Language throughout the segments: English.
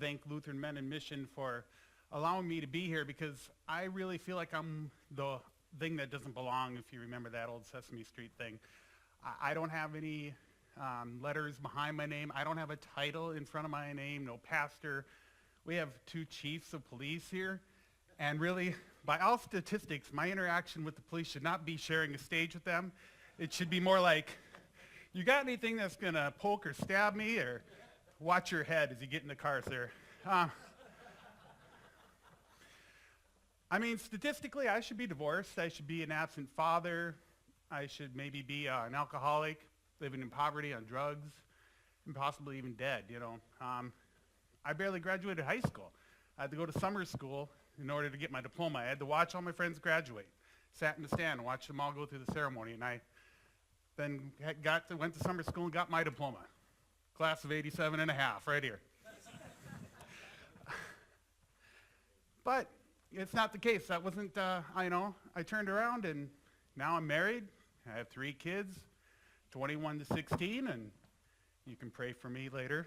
thank Lutheran Men in Mission for allowing me to be here because I really feel like I'm the thing that doesn't belong, if you remember that old Sesame Street thing. I don't have any letters behind my name. I don't have a title in front of my name, no pastor. We have two chiefs of police here. And really, by all statistics, my interaction with the police should not be sharing a stage with them. It should be more like, you got anything that's going to poke or stab me? Or watch your head as you get in the car, sir. I mean, statistically, I should be divorced. I should be an absent father. I should maybe be an alcoholic, living in poverty on drugs, and possibly even dead, you know. I barely graduated high school. I had to go to summer school in order to get my diploma. I had to watch all my friends graduate. Sat in the stand and watched them all go through the ceremony, and I then went to summer school and got my diploma. Class of 87 and a half, right here. But it's not the case. That wasn't, I turned around and now I'm married. I have 3 kids, 21 to 16, and you can pray for me later.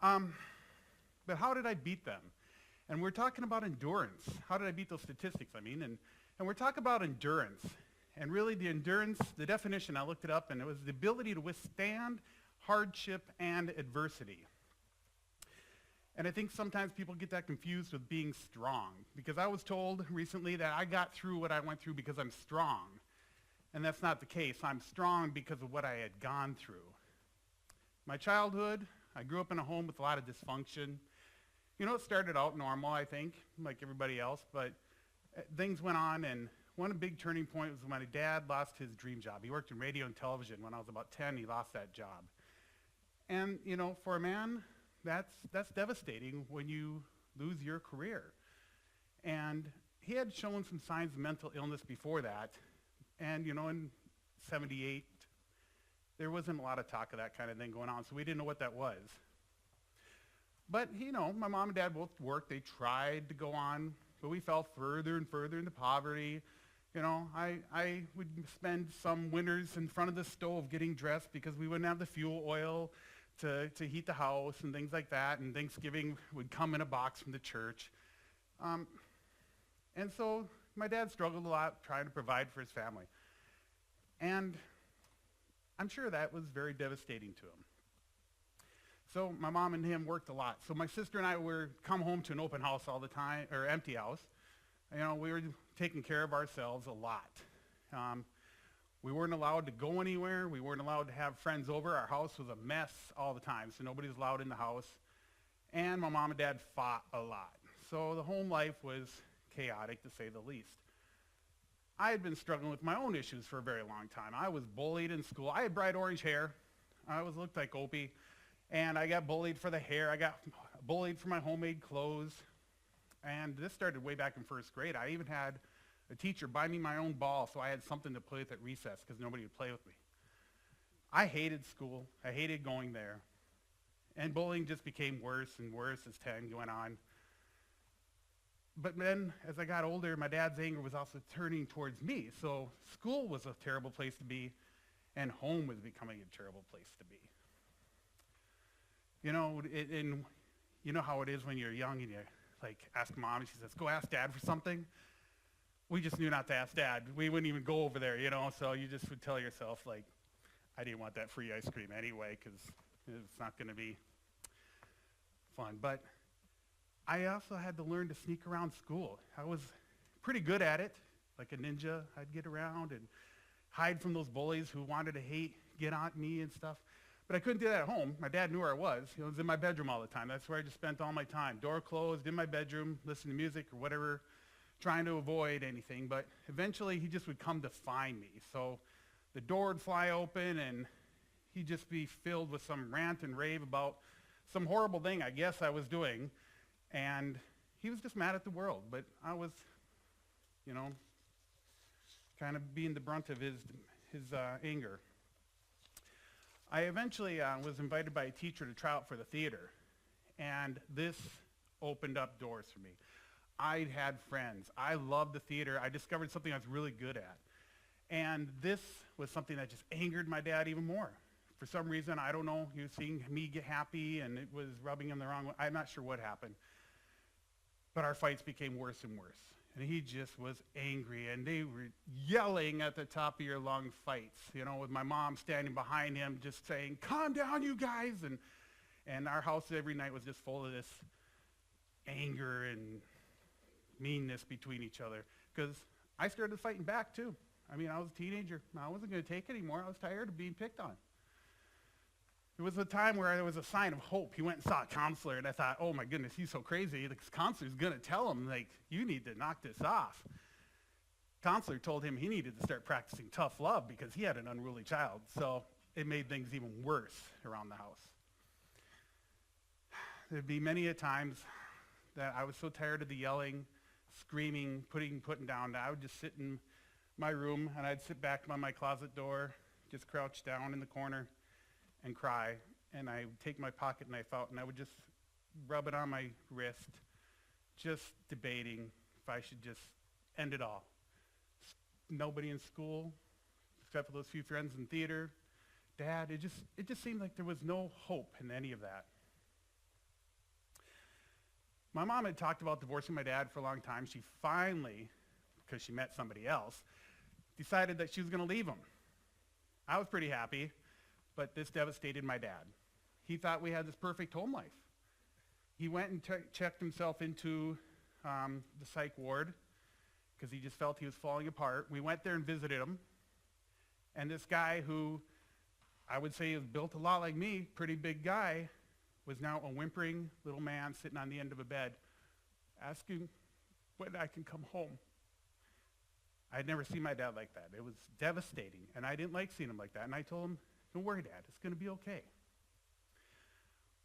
But how did I beat them? And we're talking about endurance. How did I beat those statistics, I mean? And we're talking about endurance. And really the endurance, the definition, I looked it up, and it was the ability to withstand hardship and adversity. And I think sometimes people get that confused with being strong, because I was told recently that I got through what I went through because I'm strong. And that's not the case. I'm strong because of what I had gone through. My childhood, I grew up in a home with a lot of dysfunction. You know, it started out normal, I think, like everybody else, but things went on, and one big turning point was when my dad lost his dream job. He worked in radio and television. When I was about 10, he lost that job. And, you know, for a man, that's devastating when you lose your career. And he had shown some signs of mental illness before that. And, you know, in 78, there wasn't a lot of talk of that kind of thing going on, so we didn't know what that was. But, you know, my mom and dad both worked. They tried to go on, but we fell further and further into poverty. You know, I would spend some winters in front of the stove getting dressed because we wouldn't have the fuel oil to heat the house and things like that, and Thanksgiving would come in a box from the church. And so my dad struggled a lot trying to provide for his family. And I'm sure that was very devastating to him. So my mom and him worked a lot. So my sister and I would come home to an open house all the time, or empty house. You know, we were taking care of ourselves a lot. We weren't allowed to go anywhere. We weren't allowed to have friends over. Our house was a mess all the time, so nobody was allowed in the house. And my mom and dad fought a lot. So the home life was chaotic, to say the least. I had been struggling with my own issues for a very long time. I was bullied in school. I had bright orange hair. I looked like Opie. And I got bullied for the hair. I got bullied for my homemade clothes. And this started way back in first grade. I even had a teacher buy me my own ball so I had something to play with at recess because nobody would play with me. I hated school. I hated going there. And bullying just became worse and worse as time went on. But then, as I got older, my dad's anger was also turning towards me. So school was a terrible place to be, and home was becoming a terrible place to be. You know, you know how it is when you're young and you like ask mom, and she says, "Go ask dad for something." We just knew not to ask dad. We wouldn't even go over there, you know. So you just would tell yourself, like, I didn't want that free ice cream anyway because it's not going to be fun. But I also had to learn to sneak around school. I was pretty good at it, like a ninja. I'd get around and hide from those bullies who wanted to get on me and stuff. But I couldn't do that at home. My dad knew where I was. You know, I was in my bedroom all the time. That's where I just spent all my time. Door closed, in my bedroom, listening to music or whatever, trying to avoid anything. But eventually he just would come to find me. So the door would fly open and he'd just be filled with some rant and rave about some horrible thing I guess I was doing. And he was just mad at the world. But I was, you know, kind of being the brunt of his anger. I eventually was invited by a teacher to try out for the theater, and this opened up doors for me. I had friends. I loved the theater. I discovered something I was really good at, and this was something that just angered my dad even more. for some reason, I don't know, he was seeing me get happy and it was rubbing him the wrong way. I'm not sure what happened. But our fights became worse and worse. And he just was angry, and they were yelling at the top of your lung fights, with my mom standing behind him just saying, calm down, you guys. And our house every night was just full of this anger and meanness between each other, because I started fighting back too. I mean, I was a teenager. I wasn't going to take it anymore. I was tired of being picked on. There was a time where there was a sign of hope. He went and saw a counselor, and I thought, oh my goodness, he's so crazy. The counselor's going to tell him, you need to knock this off. Counselor told him he needed to start practicing tough love because he had an unruly child. So it made things even worse around the house. There'd be many a times that I was so tired of the yelling, screaming, putting down, that I would just sit in my room, and I'd sit back by my closet door, just crouch down in the corner, and cry, and I would take my pocket knife out and I would just rub it on my wrist, just debating if I should just end it all. Nobody in school, except for those few friends in theater, Dad, it just seemed like there was no hope in any of that. My mom had talked about divorcing my dad for a long time. She finally, because she met somebody else, decided that she was going to leave him. I was pretty happy. But this devastated my dad. He thought we had this perfect home life. He went and checked himself into the psych ward because he just felt he was falling apart. We went there and visited him. And this guy, who I would say is built a lot like me, pretty big guy, was now a whimpering little man sitting on the end of a bed asking when I can come home. I'd never seen my dad like that. It was devastating, and I didn't like seeing him like that. And I told him, don't worry, Dad, it's going to be okay.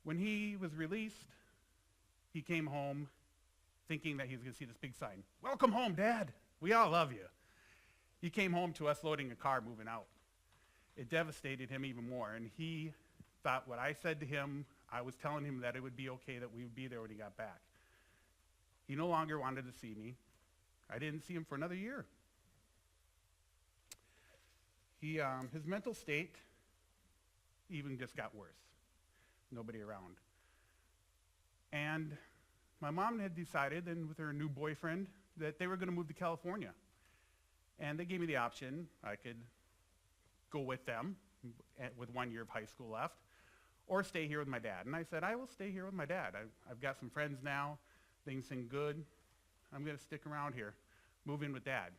When he was released, he came home thinking that he was going to see this big sign, welcome home, Dad. We all love you. He came home to us loading a car, moving out. It devastated him even more, and he thought what I said to him, I was telling him that it would be okay, that we would be there when he got back. He no longer wanted to see me. I didn't see him for another year. His mental state even just got worse. Nobody around. And my mom had decided, and with her new boyfriend, that they were going to move to California. And they gave me the option. I could go with them with 1 year of high school left, or stay here with my dad. And I said, I will stay here with my dad. I've got some friends now. Things seem good. I'm going to stick around here, move in with Dad.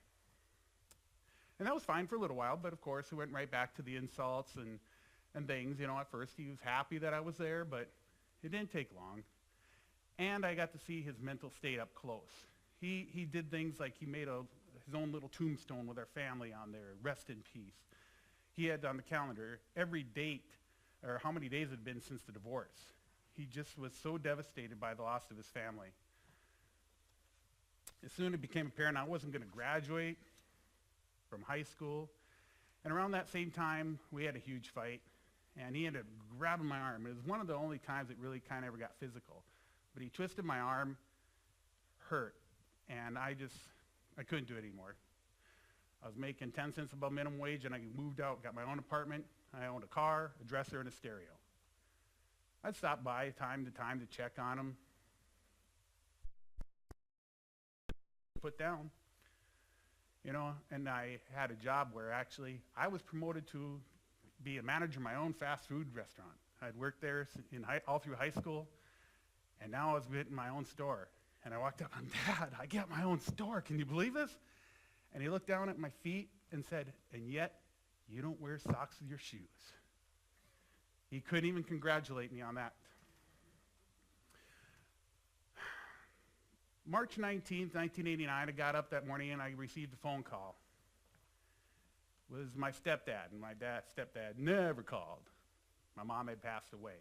And that was fine for a little while, but of course, we went right back to the insults and things. At first he was happy that I was there, but it didn't take long. And I got to see his mental state up close. He did things like he made his own little tombstone with our family on there, rest in peace. He had on the calendar every date, or how many days it had been since the divorce. He just was so devastated by the loss of his family. As soon as it became apparent I wasn't going to graduate from high school, and around that same time, we had a huge fight, and he ended up grabbing my arm. It was one of the only times it really kind of ever got physical. But he twisted my arm, hurt, and I couldn't do it anymore. I was making 10 cents above minimum wage, and I moved out, got my own apartment. I owned a car, a dresser, and a stereo. I'd stop by time to time to check on him. Put down, and I had a job where actually I was promoted to be a manager of my own fast food restaurant. I'd worked there all through high school, and now I was getting my own store. And I walked up, Dad, I got my own store. Can you believe this? And he looked down at my feet and said, and yet you don't wear socks with your shoes. He couldn't even congratulate me on that. March 19th, 1989, I got up that morning and I received a phone call. It was my stepdad, and my stepdad never called. My mom had passed away.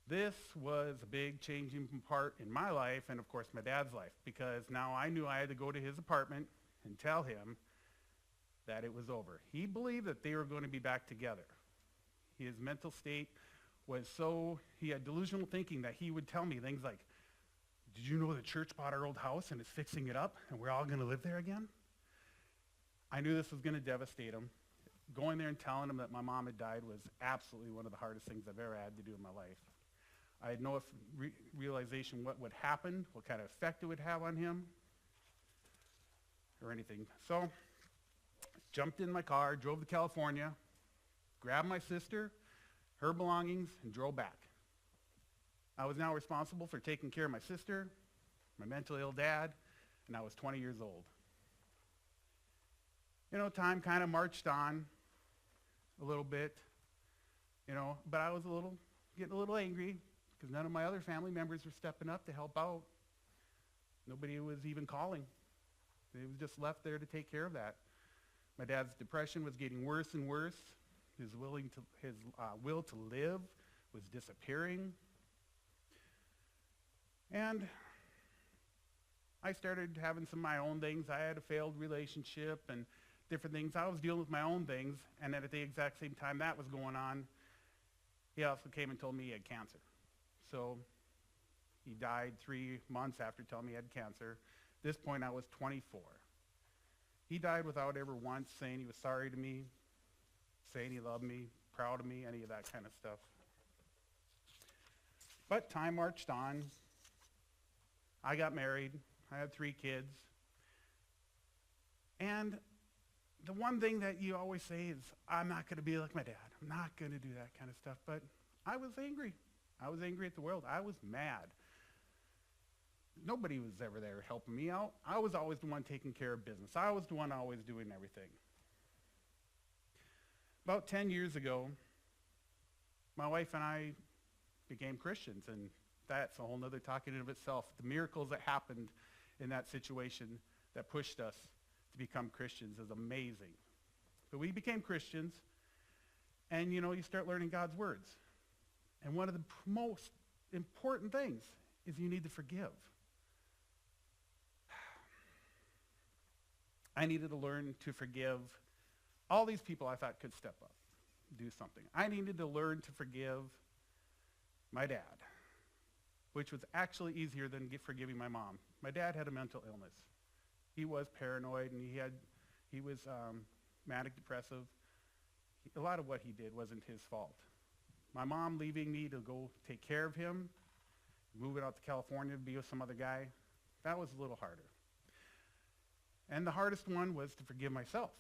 This was a big changing part in my life and, of course, my dad's life, because now I knew I had to go to his apartment and tell him that it was over. He believed that they were going to be back together. His mental state was he had delusional thinking that he would tell me things like, did you know the church bought our old house and is fixing it up and we're all going to live there again? I knew this was going to devastate him. going there and telling them that my mom had died was absolutely one of the hardest things I've ever had to do in my life. I had no realization what would happen, what kind of effect it would have on him, or anything. So, jumped in my car, drove to California, grabbed my sister, her belongings, and drove back. I was now responsible for taking care of my sister, my mentally ill dad, and I was 20 years old. Time kind of marched on a little bit, but I was getting a little angry because none of my other family members were stepping up to help out. Nobody was even calling. They was just left there to take care of that. My dad's depression was getting worse and worse. His will to live was disappearing. And I started having some of my own things. I had a failed relationship and different things. I was dealing with my own things, and then at the exact same time that was going on, he also came and told me he had cancer. So he died 3 months after telling me he had cancer. At this point, I was 24. He died without ever once saying he was sorry to me, saying he loved me, proud of me, any of that kind of stuff. But time marched on. I got married. I had 3 kids. And the one thing that you always say is, I'm not going to be like my dad. I'm not going to do that kind of stuff. But I was angry. I was angry at the world. I was mad. Nobody was ever there helping me out. I was always the one taking care of business. I was the one always doing everything. About 10 years ago, my wife and I became Christians, and that's a whole nother talk in and of itself. The miracles that happened in that situation that pushed us to become Christians is amazing. But we became Christians, and you start learning God's words. And one of the most important things is you need to forgive. I needed to learn to forgive all these people I thought could step up, do something. I needed to learn to forgive my dad, which was actually easier than forgiving my mom. My dad had a mental illness. He was paranoid, and he was manic depressive. A lot of what he did wasn't his fault. My mom leaving me to go take care of him, moving out to California to be with some other guy, that was a little harder. And the hardest one was to forgive myself,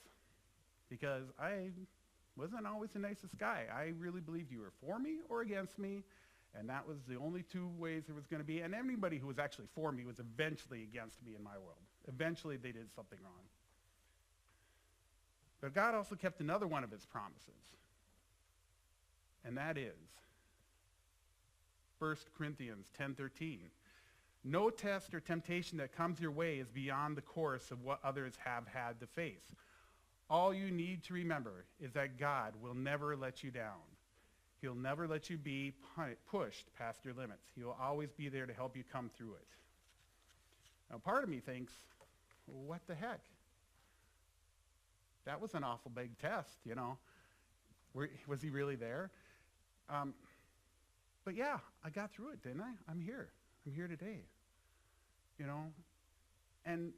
because I wasn't always the nicest guy. I really believed you were for me or against me, and that was the only 2 ways there was going to be. And anybody who was actually for me was eventually against me in my world. Eventually they did something wrong. But God also kept another one of his promises, and that is 1 Corinthians 10:13. No test or temptation that comes your way is beyond the course of what others have had to face. All you need to remember is that God will never let you down. He'll never let you be pushed past your limits. He will always be there to help you come through it. Now, part of me thinks, well, what the heck? That was an awful big test, Was he really there? But yeah, I got through it, didn't I? I'm here. I'm here today. And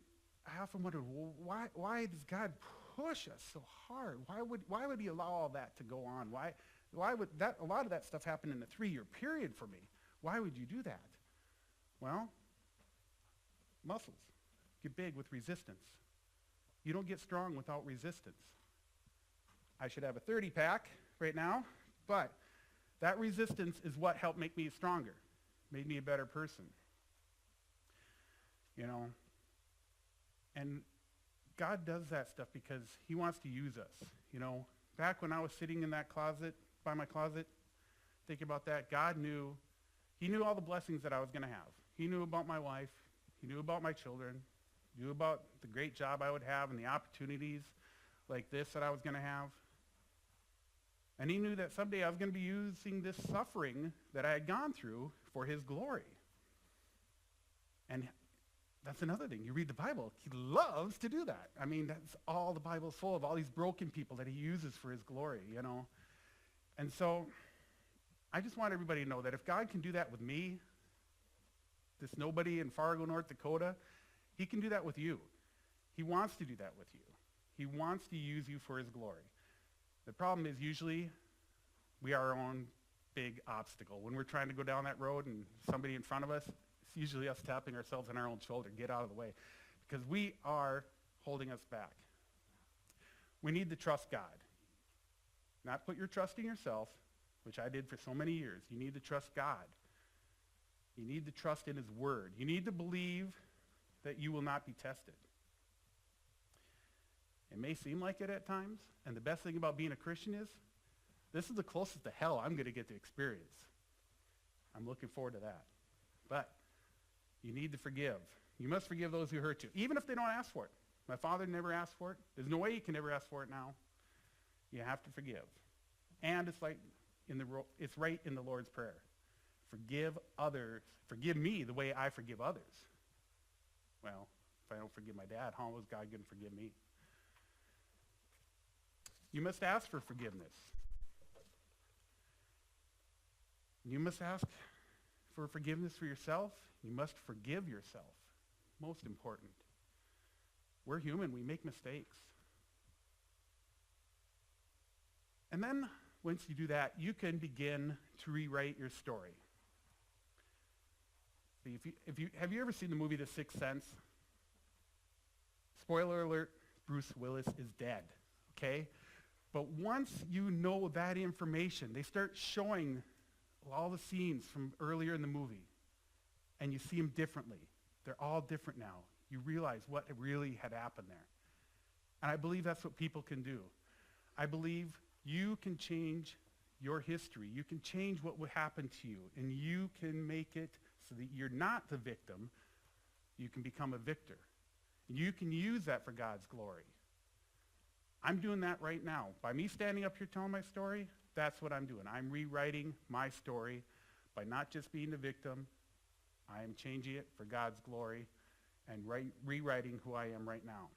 I often wondered, well, why does God push us so hard? Why would he allow all that to go on? Why would that, a lot of that stuff happen in a 3-year period for me? Why would you do that? Well, muscles get big with resistance. You don't get strong without resistance. I should have a 30-pack right now, but that resistance is what helped make me stronger, made me a better person. And God does that stuff because he wants to use us. Back when I was sitting in that closet, by my closet, thinking about that, God knew, he knew all the blessings that I was going to have. He knew about my wife. He knew about my children. He knew about the great job I would have and the opportunities like this that I was going to have. And he knew that someday I was going to be using this suffering that I had gone through for his glory. And that's another thing. You read the Bible, he loves to do that. I mean, that's all the Bible's full of, all these broken people that he uses for his glory, And so I just want everybody to know that if God can do that with me, this nobody in Fargo, North Dakota, he can do that with you. He wants to do that with you. He wants to use you for his glory. The problem is usually we are our own big obstacle. When we're trying to go down that road and somebody in front of us, it's usually us tapping ourselves on our own shoulder, get out of the way, because we are holding us back. We need to trust God. Not put your trust in yourself, which I did for so many years. You need to trust God. You need to trust in his word. You need to believe that you will not be tested. It may seem like it at times, and the best thing about being a Christian is this is the closest to hell I'm going to get to experience. I'm looking forward to that. But you need to forgive. You must forgive those who hurt you, even if they don't ask for it. My father never asked for it. There's no way you can ever ask for it now. You have to forgive. And it's right in the Lord's Prayer. Forgive others. Forgive me the way I forgive others. Well, if I don't forgive my dad, how is God going to forgive me? You must ask for forgiveness. You must ask for forgiveness for yourself. You must forgive yourself. Most important. We're human. We make mistakes. And then, once you do that, you can begin to rewrite your story. See, have you ever seen the movie The Sixth Sense? Spoiler alert, Bruce Willis is dead, okay? But once you know that information, they start showing all the scenes from earlier in the movie, and you see them differently. They're all different now. You realize what really had happened there. And I believe that's what people can do. I believe you can change your history. You can change what would happen to you, and you can make it so that you're not the victim. You can become a victor. And you can use that for God's glory. I'm doing that right now. By me standing up here telling my story, that's what I'm doing. I'm rewriting my story by not just being the victim. I am changing it for God's glory and rewriting who I am right now.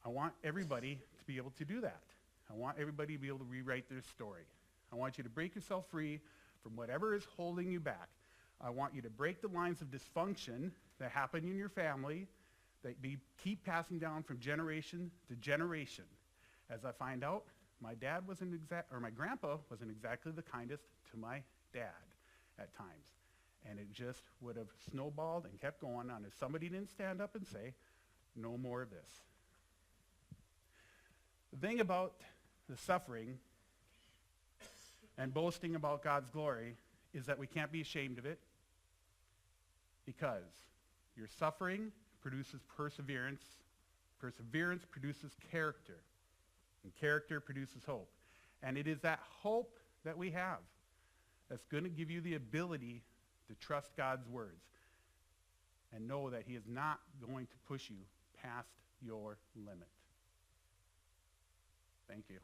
I want everybody to be able to do that. I want everybody to be able to rewrite their story. I want you to break yourself free from whatever is holding you back. I want you to break the lines of dysfunction that happen in your family that keep passing down from generation to generation. As I find out, my grandpa wasn't exactly the kindest to my dad at times. And it just would have snowballed and kept going on if somebody didn't stand up and say, no more of this. The thing about the suffering and boasting about God's glory is that we can't be ashamed of it, because your suffering produces perseverance. Perseverance produces character. And character produces hope. And it is that hope that we have that's going to give you the ability to trust God's words and know that he is not going to push you past your limit. Thank you.